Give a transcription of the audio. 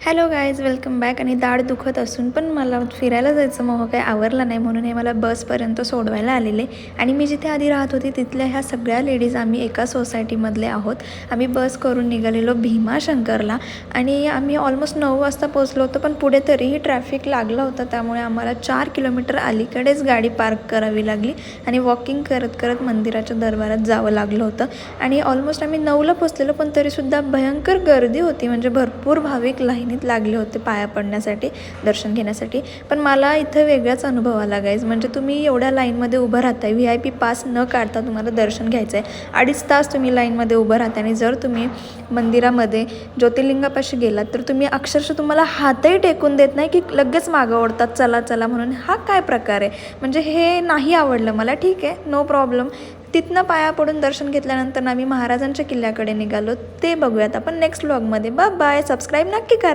Hello guys, welcome back. आणि दाढ दुखत असून पण मला फिरायला जायचं मोह काही आवरलं नाही, म्हणून हे मला बसपर्यंत सोडवायला आलेले. आणि मी जिथे आधी राहत होती तिथल्या ह्या सगळ्या लेडीज आम्ही एका सोसायटीमधले आहोत. आम्ही बस करून निघालेलो भीमाशंकरला आणि आम्ही ऑलमोस्ट 9 वाजता पोचलो होतो, पण पुढे तरीही ट्रॅफिक लागलं होतं. त्यामुळे आम्हाला 4 किलोमीटर अलीकडेच गाडी पार्क करावी लागली आणि वॉकिंग करत करत मंदिराच्या दरबारात जावं लागलं होतं. आणि ऑलमोस्ट आम्ही 9ला पोचलेलो, पण तरीसुद्धा भयंकर गर्दी होती. म्हणजे भरपूर भाविक लाईनीत लागले होते पाया पडण्यासाठी, दर्शन घेण्यासाठी. पण मला इथं वेगळाच अनुभव आला गाईज. म्हणजे तुम्ही एवढ्या लाईनमध्ये उभं राहताय, VIP पास न काढता तुम्हाला दर्शन घ्यायचं आहे. 2.5 तास तुम्ही लाईनमध्ये उभं राहता आणि जर तुम्ही मंदिरामध्ये ज्योतिर्लिंगापाशी गेलात तर तुम्ही अक्षरशः तुम्हाला हातही टेकून देत नाही, की लगेच मागं ओढतात चला चला म्हणून. हा काय प्रकार आहे? म्हणजे हे नाही आवडलं मला. ठीक आहे, नो प्रॉब्लेम. तिथनं पाया पडून दर्शन घेतल्यानंतर आम्ही महाराजांच्या किल्ल्याकडे निघालो. ते बघूयात आपण नेक्स्ट व्लॉगमध्ये. बाय. सबस्क्राईब नक्की करा.